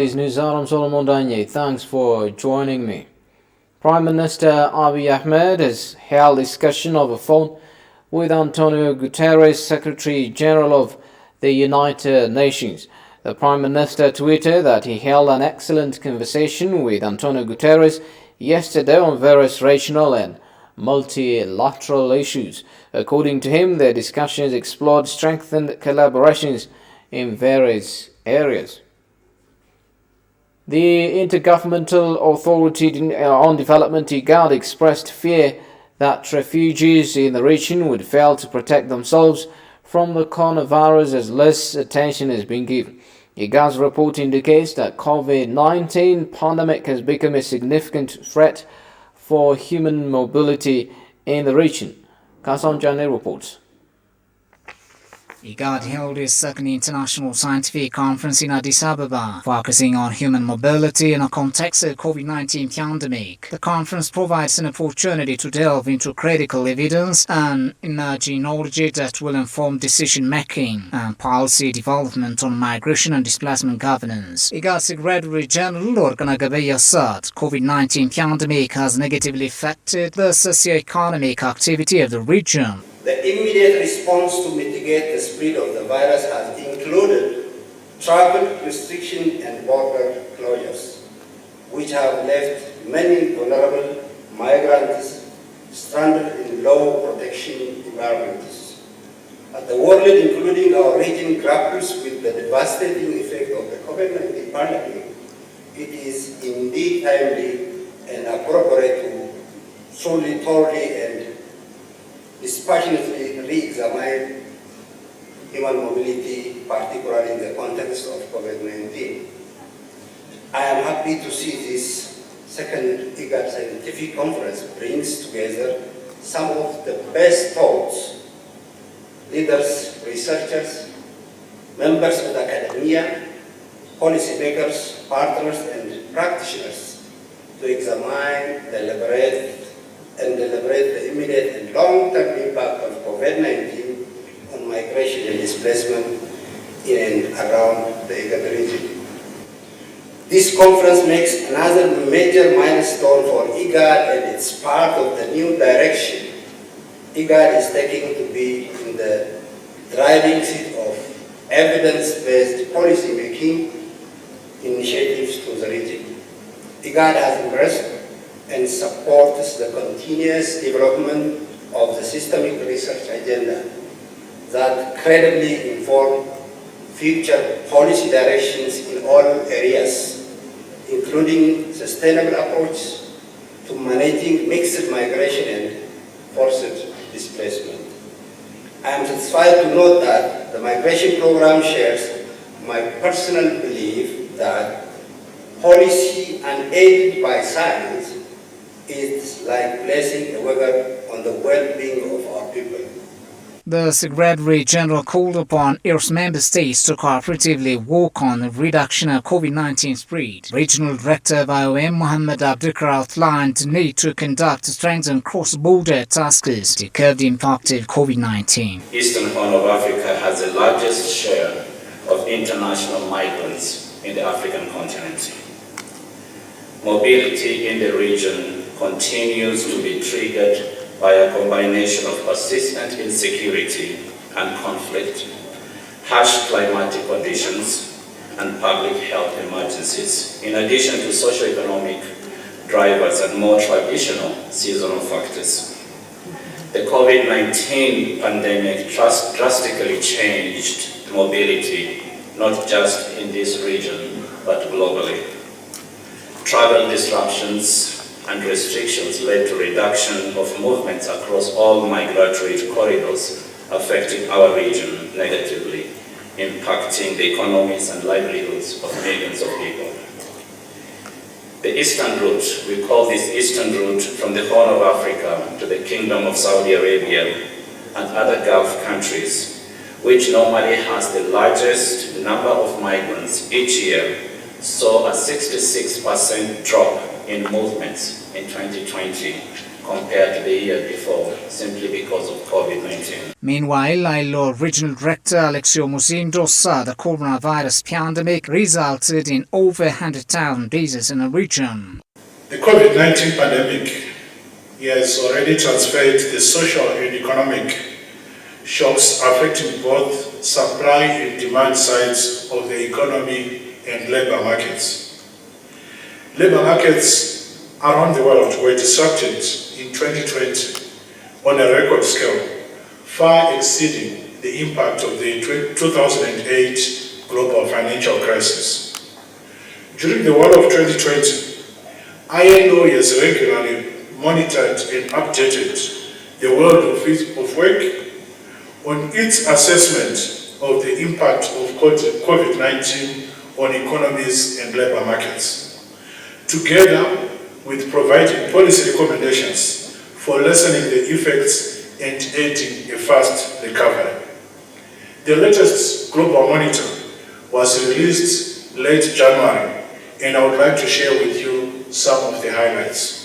Today's news, I'm Solomon Danye. Thanks for joining me. Prime Minister Abiy Ahmed has held discussion over phone with Antonio Guterres, Secretary General of the United Nations. The Prime Minister tweeted that he held an excellent conversation with Antonio Guterres yesterday on various regional and multilateral issues. According to him, the discussions explored strengthened collaborations in various areas. The Intergovernmental Authority on Development, IGAD, expressed fear that refugees in the region would fail to protect themselves from the coronavirus as less attention is being given. IGAD's report indicates that COVID-19 pandemic has become a significant threat for human mobility in the region. Kasam Jane reports. IGAD held its second international scientific conference in Addis Ababa, focusing on human mobility in a context of COVID-19 pandemic. The conference provides an opportunity to delve into critical evidence and emerging knowledge that will inform decision-making and policy development on migration and displacement governance. IGAD Secretary General Orkana Gabeya said COVID-19 pandemic has negatively affected the socio-economic activity of the region. The immediate response to mitigate the spread of the virus has included travel restriction and border closures, which have left many vulnerable migrants stranded in low protection environments. As the world, including our region, grapples with the devastating effect of the COVID-19 pandemic, it is indeed timely and appropriate to thoroughly and dispassionately re-examine human mobility, particularly in the context of COVID-19. I am happy to see this second IGAD scientific conference brings together some of the best thoughts, leaders, researchers, members of academia, policymakers, partners, and practitioners to examine, deliberate the immediate and long-term impact of COVID-19 on migration and displacement in and around the IGAD region. This conference makes another major milestone for IGAD, and it's part of the new direction IGAD is taking to be in the driving seat of evidence-based policy-making initiatives to the region. IGAD has embraced and supports the continuous development of the systemic research agenda that credibly inform future policy directions in all areas, including sustainable approach to managing mixed migration and forced displacement. I am satisfied to note that the migration program shares my personal belief that policy unaided by science is like placing a wager on the well-being of our people. The Secretary General called upon its member states to cooperatively work on the reduction of COVID-19 spread. Regional Director of IOM Mohammed Abdikar outlined the need to conduct strengthened cross-border tasks to curb the impact of COVID-19. Eastern Horn of Africa has the largest share of international migrants in the African continent. Mobility in the region continues to be triggered by a combination of persistent insecurity and conflict, harsh climatic conditions, and public health emergencies, in addition to socio-economic drivers and more traditional seasonal factors. The COVID-19 pandemic drastically changed mobility, not just in this region, but globally. Travel disruptions and restrictions led to reduction of movements across all migratory corridors, affecting our region negatively, impacting the economies and livelihoods of millions of people. The Eastern Route, we call this Eastern Route from the Horn of Africa to the Kingdom of Saudi Arabia and other Gulf countries, which normally has the largest number of migrants each year, saw a 66% drop in movements in 2020 compared to the year before, simply because of COVID-19. Meanwhile, ILO Regional Director Alexio Musindo said the coronavirus pandemic resulted in over 100,000 deaths in the region. The COVID-19 pandemic has already transferred the social and economic shocks affecting both supply and demand sides of the economy and labor markets. Labor markets around the world were disrupted in 2020 on a record scale, far exceeding the impact of the 2008 global financial crisis. During the whole of 2020, ILO has regularly monitored and updated the world of work on its assessment of the impact of COVID-19 on economies and labor markets, together with providing policy recommendations for lessening the effects and aiding a fast recovery. The latest global monitor was released late January, and I would like to share with you some of the highlights.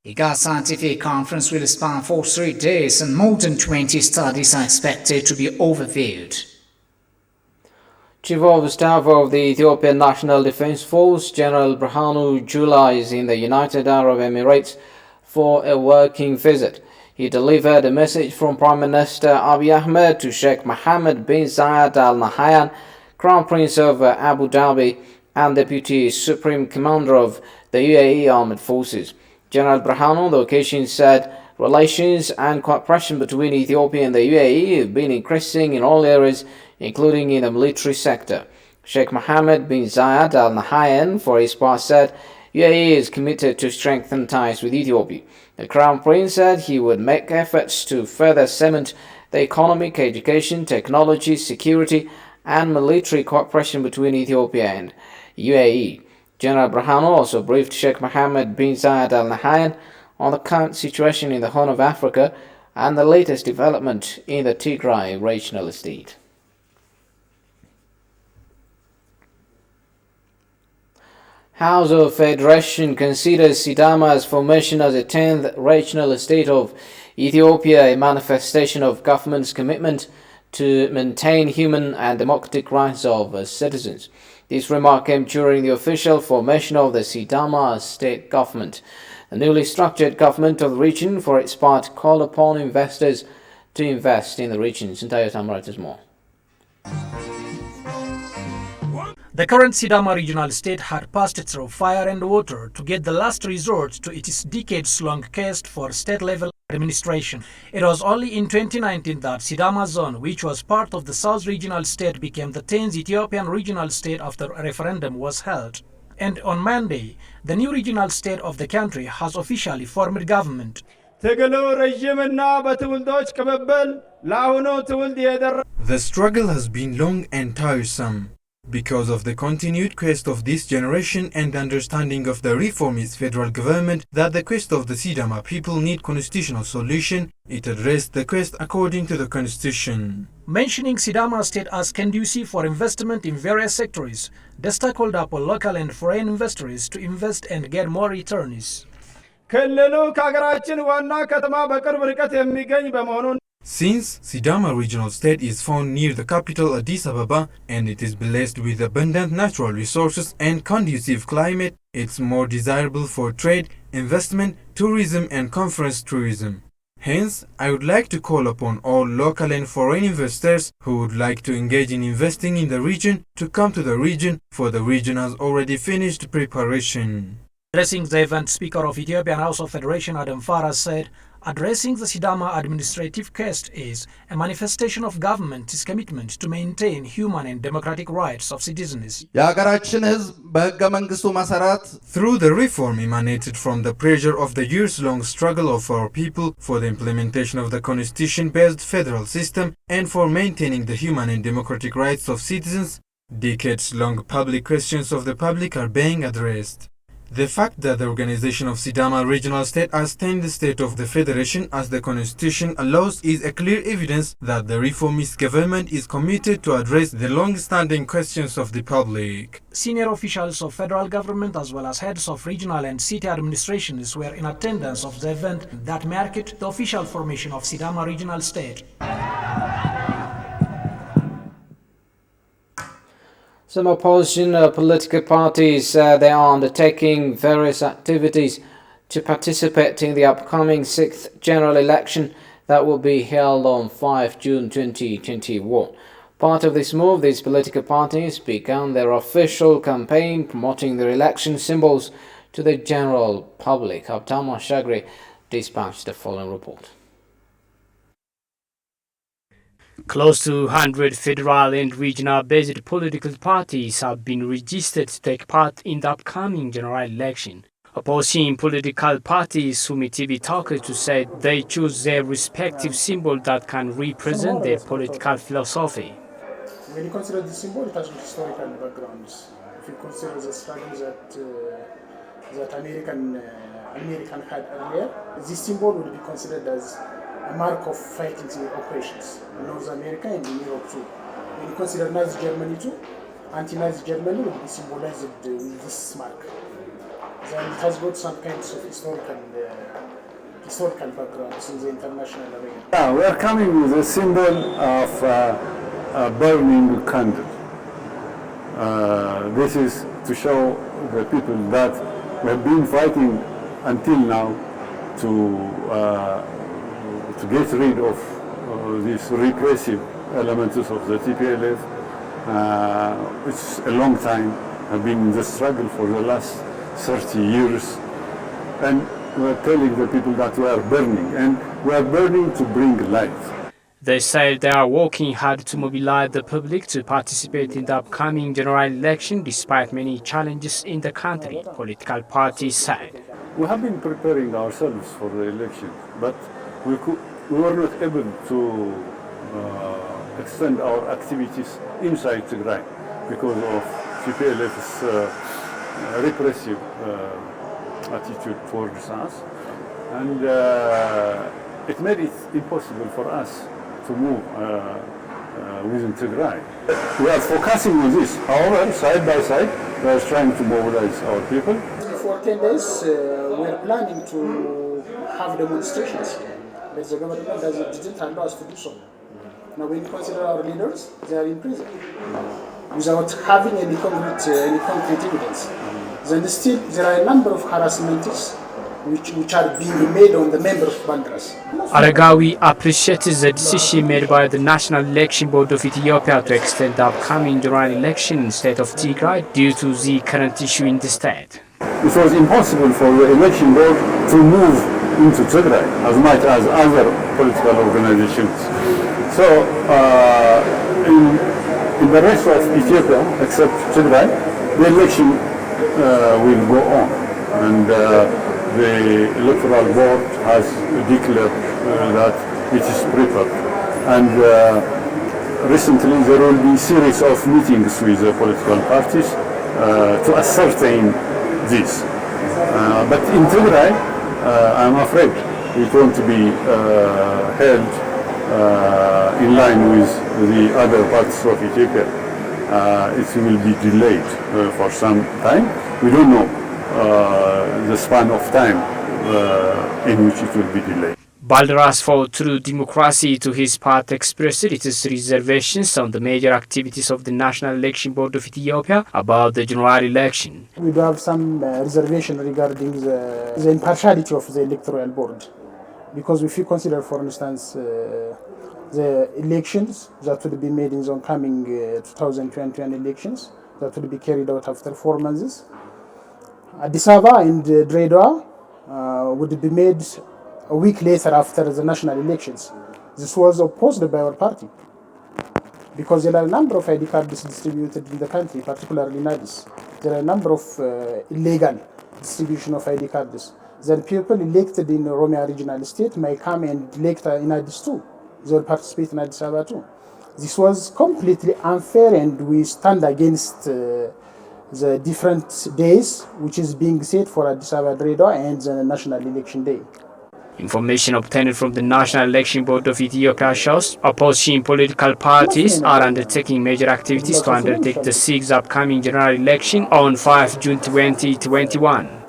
The IGAD Scientific Conference will span for 3 days and more than 20 studies are expected to be overviewed. Chief of Staff of the Ethiopian National Defense Force, General Birhanu Jula, is in the United Arab Emirates for a working visit. He delivered a message from Prime Minister Abiy Ahmed to Sheikh Mohammed bin Zayed Al Nahyan, Crown Prince of Abu Dhabi and Deputy Supreme Commander of the UAE Armed Forces. General Birhanu on the occasion said relations and cooperation between Ethiopia and the UAE have been increasing in all areas, including in the military sector. Sheikh Mohammed bin Zayed Al Nahyan, for his part, said UAE is committed to strengthen ties with Ethiopia. The Crown Prince said he would make efforts to further cement the economic, education, technology, security and military cooperation between Ethiopia and UAE. General Birhanu also briefed Sheikh Mohammed bin Zayed Al Nahyan on the current situation in the Horn of Africa and the latest development in the Tigray regional state. House of Federation considers Sidama's formation as a 10th regional state of Ethiopia a manifestation of government's commitment to maintain human and democratic rights of citizens. This remark came during the official formation of the Sidama state government. The newly structured government of the region, for its part, called upon investors to invest in the region. Sintayo Tamrat is more. The current Sidama regional state had passed through fire and water to get the last resort to its decades-long quest for state-level administration. It was only in 2019 that Sidama zone, which was part of the South regional state, became the 10th Ethiopian regional state after a referendum was held. And on Monday, the new regional state of the country has officially formed government. The struggle has been long and tiresome. Because of the continued quest of this generation and understanding of the reformist federal government that the quest of the Sidama people need constitutional solution, it addressed the quest according to the constitution. Mentioning Sidama state as conducive for investment in various sectors, Desta called upon local and foreign investors to invest and get more returns. Since Sidama regional state is found near the capital Addis Ababa and it is blessed with abundant natural resources and conducive climate, it's more desirable for trade, investment, tourism and conference tourism. Hence, I would like to call upon all local and foreign investors who would like to engage in investing in the region to come to the region, for the region has already finished preparation. Addressing the event, Speaker of Ethiopian House of Federation Adam Farah said, addressing the Sidama administrative quest is a manifestation of government's commitment to maintain human and democratic rights of citizens. Through the reform emanated from the pressure of the years-long struggle of our people for the implementation of the constitution-based federal system and for maintaining the human and democratic rights of citizens, decades-long public questions of the public are being addressed. The fact that the organization of Sidama Regional State as 10th state of the federation as the constitution allows is a clear evidence that the reformist government is committed to address the long-standing questions of the public. Senior officials of federal government as well as heads of regional and city administrations were in attendance of the event that marked the official formation of Sidama Regional State. Some opposition political parties they are undertaking various activities to participate in the upcoming 6th general election that will be held on 5 June 2021. Part of this move, these political parties began their official campaign promoting their election symbols to the general public. Abdama Shagri dispatched the following report. Close to 100 federal and regional-based political parties have been registered to take part in the upcoming general election. Opposing political parties, Sumi TV talked to say they choose their respective symbol that can represent their political philosophy. When you consider the symbol, it has historical backgrounds. If you consider the struggles that American had earlier, this symbol would be considered as a mark of fighting operations in North America and in Europe too. When you consider Nazi Germany too, anti-Nazi Germany would be symbolized with this mark. Then it has got some kinds of historical backgrounds in the international arena. Yeah, we are coming with a symbol of a burning candle. This is to show the people that we have been fighting until now to get rid of these repressive elements of the TPLF. It's a long time. I've been in the struggle for the last 30 years. And we're telling the people that we are burning, and we are burning to bring light. They say they are working hard to mobilize the public to participate in the upcoming general election despite many challenges in the country, political parties said. We have been preparing ourselves for the election, but we were not able to extend our activities inside Tigray because of TPLF's repressive attitude towards us, and it made it impossible for us to move within Tigray. We are focusing on this. However, side by side, we are trying to mobilize our people. For 10 days, we are planning to have demonstrations, but the government didn't allow us to do so. Now, when you consider our leaders, they are in prison without having any concrete evidence. Then still, there are a number of harassments which are being made on the members of Bandras. Aragawi appreciated the decision made by the National Election Board of Ethiopia to extend the upcoming general election in the state of Tigray due to the current issue in the state. It was impossible for the election board to move into Tigray as much as other political organizations. So, in the rest of Ethiopia, except Tigray, the election will go on. And the electoral board has declared that it is prepared. And recently there will be a series of meetings with the political parties to ascertain this. But in Tigray, I'm afraid it won't be held in line with the other parts of Ethiopia. It will be delayed for some time. We don't know the span of time in which it will be delayed. Balderas for True Democracy, to his part, expressed its reservations on the major activities of the National Election Board of Ethiopia about the general election. We do have some reservation regarding the impartiality of the electoral board, because if you consider, for instance, the elections that will be made in the coming 2021 elections that will be carried out after 4 months, Addis Ababa and Dredwa would be made a week later after the national elections. This was opposed by our party because there are a number of ID cards distributed in the country, particularly in Addis. There are a number of illegal distribution of ID cards. Then people elected in Oromia regional state may come and elect in Addis too. They will participate in Addis Ababa too. This was completely unfair, and we stand against the different days which is being set for Addis Ababa, Redwa, and the National Election Day. Information obtained from the National Election Board of Ethiopia shows opposing political parties are undertaking major activities to undertake the 6th upcoming general election on 5 June 2021.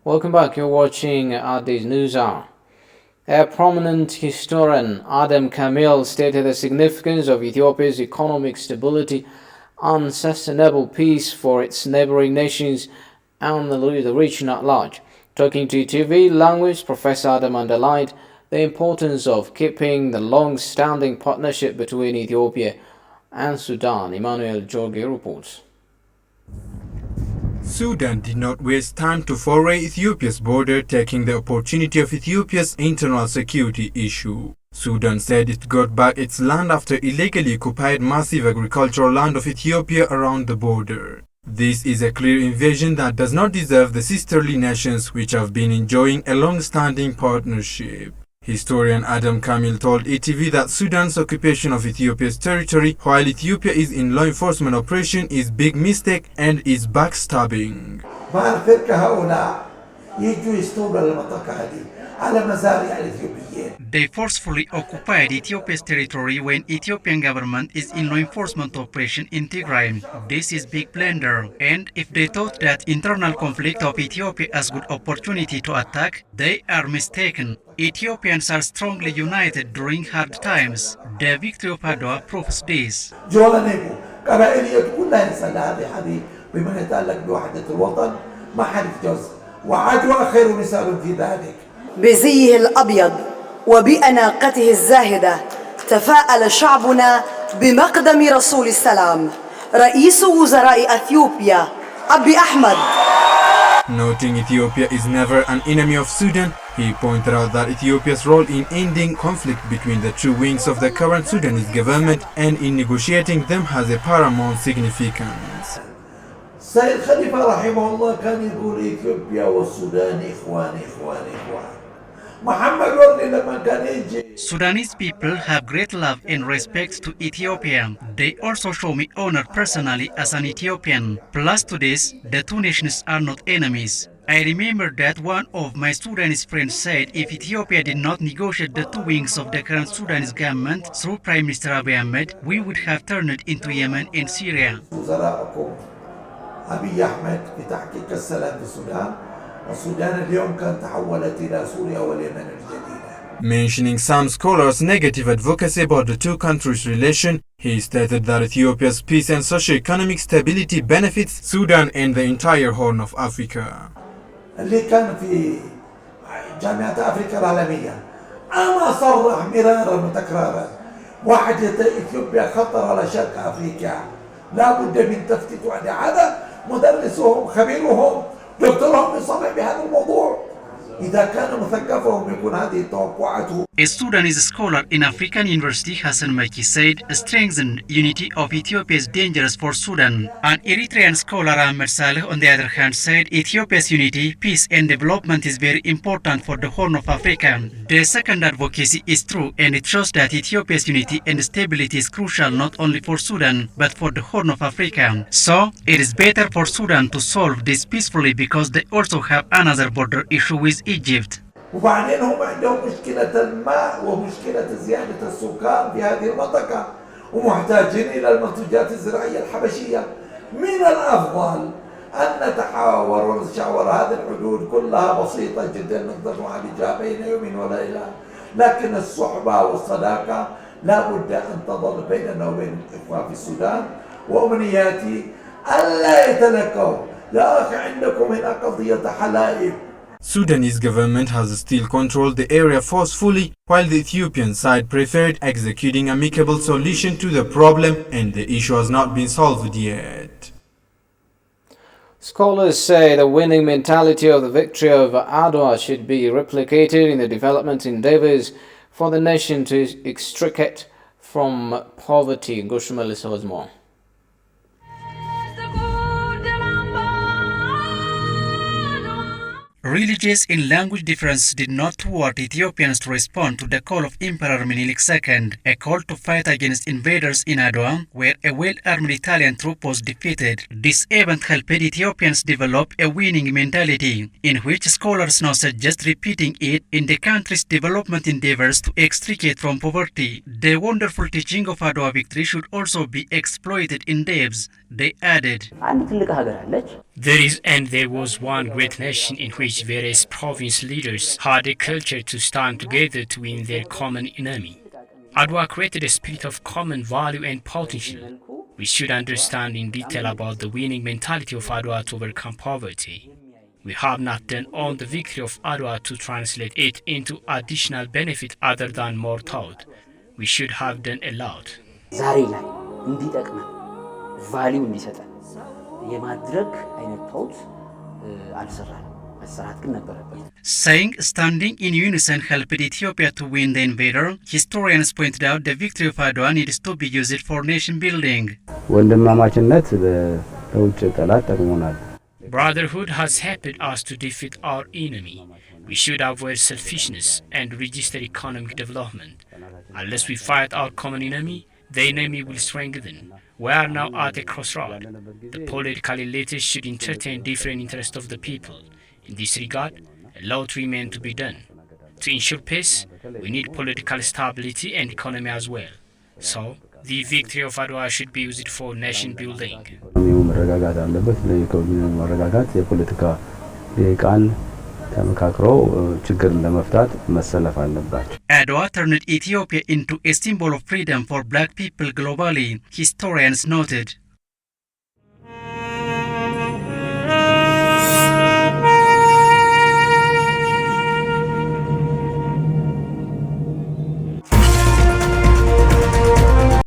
Welcome back, you're watching Addis News Hour. A prominent historian, Adam Kamil, stated the significance of Ethiopia's economic stability and sustainable peace for its neighboring nations and the region at large. Talking to TV Language, Professor Adam underlined the importance of keeping the long-standing partnership between Ethiopia and Sudan. Emmanuel Jorge reports. Sudan did not waste time to foray Ethiopia's border, taking the opportunity of Ethiopia's internal security issue. Sudan said it got back its land after illegally occupied massive agricultural land of Ethiopia around the border. This is a clear invasion that does not deserve the sisterly nations which have been enjoying a long-standing partnership. Historian Adam Kamil told ETV that Sudan's occupation of Ethiopia's territory while Ethiopia is in law enforcement operation is big mistake and is backstabbing. They forcefully occupied Ethiopia's territory when Ethiopian government is in law enforcement operation in Tigray. This is big blunder, and if they thought that internal conflict of Ethiopia as good opportunity to attack, they are mistaken. Ethiopians are strongly united during hard times. The victory of Adwa proves this. بما يتعلق بوحدة الوطن ما حنتجوز وعدوى خير مثال في ذلك. بزيه الأبيض وبأناقته الزاهدة تفاءل شعبنا بمقدم رسول السلام رئيس وزراء أثيوبيا أبي أحمد. Noting Ethiopia is never an enemy of Sudan, he pointed out that Ethiopia's role in ending conflict between the two wings of the current Sudanese government and in negotiating them has a paramount significance. سيد خليفة رحمه الله كان يقول إثيوبيا والسودان إخوان إخوان إخوان. محمد ورد لما كان يجي. Sudanese people have great love and respect to Ethiopia. They also show me honor personally as an Ethiopian. Plus to this, the two nations are not enemies. I remember that one of my Sudanese friends said if Ethiopia did not negotiate the two wings of the current Sudanese government through Prime Minister Abiy Ahmed, we would have turned it into Yemen and Syria. وزراءكم أبي أحمد في تحقيق السلام في السودان، والسودان اليوم كان تحولت إلى سوريا واليمن الجديدة. Mentioning some scholars' negative advocacy about the two countries' relation, he stated that Ethiopia's peace and socio-economic stability benefits Sudan and the entire Horn of Africa. اللي كان في جامعة أفريقيا العالمية أنا صرح مرارا وتكرارا وحدة إثيوبيا خطر على شرق أفريقيا لا بد من تفتيت عليه. هذا مدرسهم خبيرهم دكتورهم يصرح بهذا الموضوع. إذا كان مثقفهم يكون هذه توقعاته. A Sudanese scholar in African University, Hassan Maki, said strengthened unity of Ethiopia is dangerous for Sudan. An Eritrean scholar, Ahmed Saleh, on the other hand, said Ethiopia's unity, peace and development is very important for the Horn of Africa. The second advocacy is true and it shows that Ethiopia's unity and stability is crucial not only for Sudan but for the Horn of Africa. So, it is better for Sudan to solve this peacefully because they also have another border issue with Egypt. وبعدين هم عندهم مشكلة الماء ومشكلة زيادة السكان في هذه المنطقة ومحتاجين إلى المنتوجات الزراعية الحبشية. من الأفضل أن نتحاور ونتشاور. هذه الحدود كلها بسيطة جدا نقدر نعالجها بين يوم وليلة، لكن الصحبة والصداقة لا بد أن تظل بيننا وبين الإخوة في السودان. وأمنياتي ألا يتلكوا. يا أخي عندكم هنا قضية حلائب. Sudanese government has still controlled the area forcefully, while the Ethiopian side preferred executing amicable solution to the problem, and the issue has not been solved yet. Scholars say the winning mentality of the victory of Adwa should be replicated in the development endeavors for the nation to extricate from poverty. Gushmal says more. Religious and language differences did not thwart Ethiopians to respond to the call of Emperor Menelik II, a call to fight against invaders in Adwa, where a well-armed Italian troop was defeated. This event helped Ethiopians develop a winning mentality, in which scholars now suggest repeating it in the country's development endeavors to extricate from poverty. The wonderful teaching of Adwa victory should also be exploited in depth, they added. There is and there was one great nation in which various province leaders had a culture to stand together to win their common enemy. Adwa created a spirit of common value and potential. We should understand in detail about the winning mentality of Adwa to overcome poverty. We have not done on the victory of Adwa to translate it into additional benefit other than more thought. We should have done a lot. value እንዲሰጠን የማድረግ አይነት ቶት አልሰራንም። መሰራት ግን ነበረበት። Saying standing in unison helped Ethiopia to win the invader, historians pointed out the victory of Adwa needs to be used for nation building. ወንድማማችነት ለውጭ ጠላት ጠቅሞናል። Brotherhood has helped us to defeat our enemy. We should avoid selfishness and register economic development. Unless we fight our common enemy, the enemy will strengthen. We are now at a crossroad. The political elites should entertain different interests of the people. In this regard, a lot remains to be done. To ensure peace, we need political stability and economy as well. So, the victory of Adwa should be used for nation building. Adwa turned Ethiopia into a symbol of freedom for black people globally, historians noted.